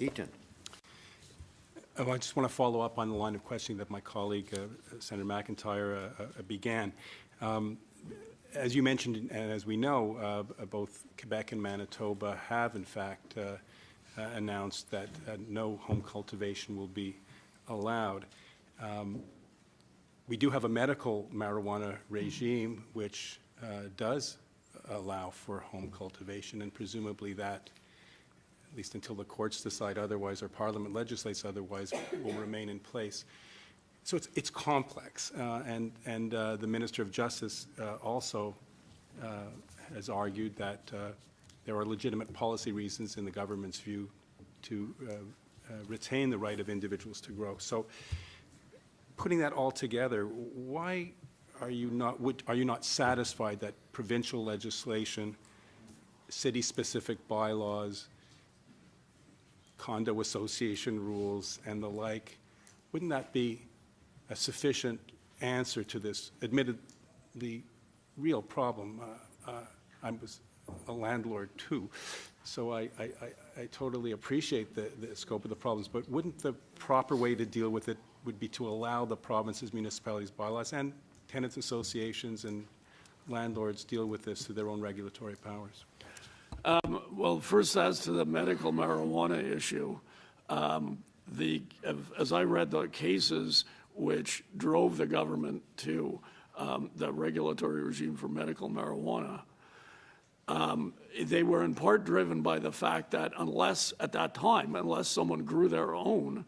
Eaton. I just want to follow up on the line of questioning that my colleague, Senator McIntyre, began. As you mentioned, and as we know, both Quebec and Manitoba have, in fact, announced that no home cultivation will be allowed. We do have a medical marijuana regime which does allow for home cultivation, and presumably that, at least until the courts decide otherwise or Parliament legislates otherwise, will remain in place. So it's complex, and the Minister of Justice also has argued that there are legitimate policy reasons in the government's view to retain the right of individuals to grow. So, putting that all together, why are you not satisfied that provincial legislation, city-specific bylaws, condo association rules, and the like, wouldn't that be a sufficient answer to this admittedly real problem? I was a landlord too, so I totally appreciate the scope of the problems, but wouldn't the proper way to deal with it would be to allow the provinces, municipalities, bylaws, and tenants associations and landlords deal with this through their own regulatory powers? Well, first, as to the medical marijuana issue, as I read the cases which drove the government to the regulatory regime for medical marijuana, they were in part driven by the fact that unless someone grew their own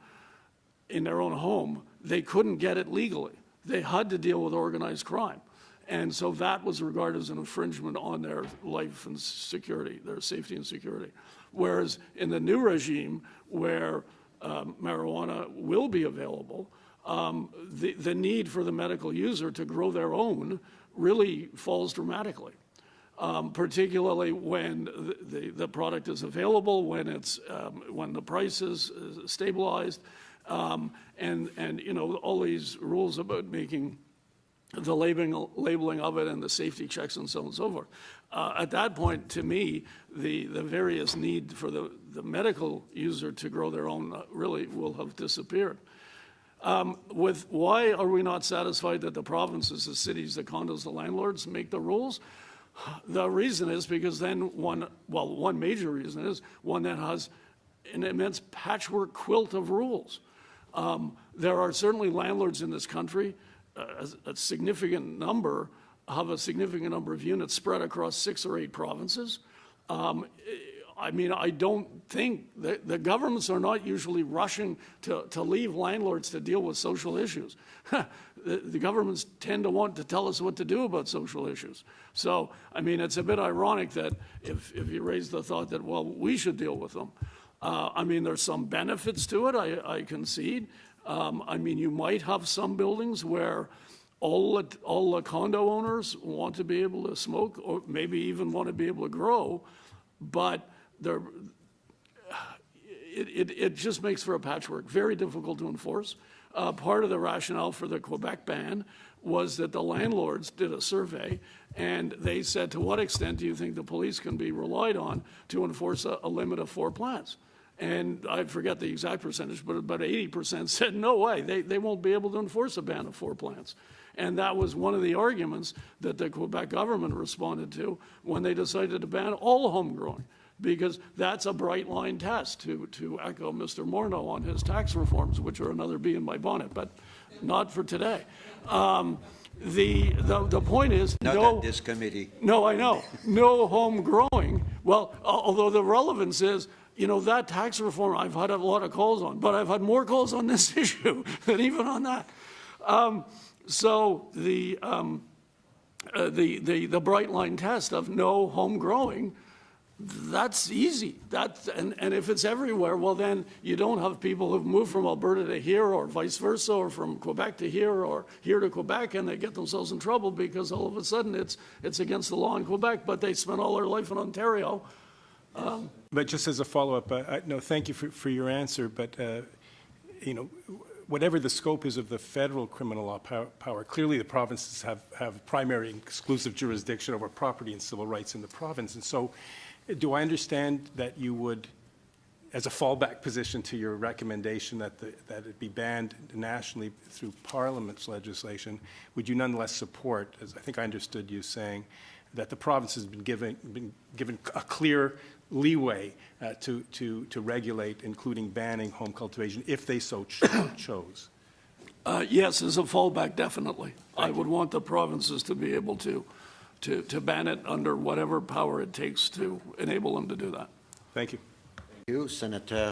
in their own home, they couldn't get it legally. They had to deal with organized crime. And so that was regarded as an infringement on their life and security, their safety and security. Whereas in the new regime, where marijuana will be available, the need for the medical user to grow their own really falls dramatically, particularly when the product is available, when the price is stabilized, and you know, all these rules about making the labeling of it and the safety checks and so on and so forth. At that point, to me, the various need for the medical user to grow their own really will have disappeared. With why are we not satisfied that the provinces, the cities, the condos, the landlords make the rules? The reason is because then one major reason is one that has an immense patchwork quilt of rules. There are certainly landlords in this country, a significant number of units spread across 6 or 8 provinces. I mean, I don't think that the governments are not usually rushing to leave landlords to deal with social issues. The governments tend to want to tell us what to do about social issues. So, I mean, it's a bit ironic that if you raise the thought that, well, we should deal with them. I mean, there's some benefits to it, I concede. I mean, you might have some buildings where all the condo owners want to be able to smoke, or maybe even want to be able to grow, but it just makes for a patchwork, very difficult to enforce. Part of the rationale for the Quebec ban was that the landlords did a survey, and they said, to what extent do you think the police can be relied on to enforce a limit of 4 plants? And I forget the exact percentage, but about 80% said, no way, they won't be able to enforce a ban of 4 plants. And that was one of the arguments that the Quebec government responded to when they decided to ban all home growing, because that's a bright line test, to echo Mr. Morneau on his tax reforms, which are another bee in my bonnet, but not for today. The point is, not no, at this committee. No, I know, no home growing. Well, although the relevance is, you know, that tax reform I've had a lot of calls on, but I've had more calls on this issue than even on that. So the bright line test of no home growing, that's easy. And if it's everywhere, well, then you don't have people who've moved from Alberta to here, or vice versa, or from Quebec to here, or here to Quebec, and they get themselves in trouble because all of a sudden it's against the law in Quebec, but they spent all their life in Ontario. But just as a follow-up, no, thank you for your answer, but you know, whatever the scope is of the federal criminal law power, clearly the provinces have primary and exclusive jurisdiction over property and civil rights in the province. And so do I understand that you would as a fallback position to your recommendation that it be banned nationally through Parliament's legislation, would you nonetheless support, as I think I understood you saying, that the province has been given a clear leeway to regulate, including banning home cultivation, if they so chose? Yes, as a fallback, definitely. I would want the provinces to be able to ban it under whatever power it takes to enable them to do that. Thank you. Thank you, Senator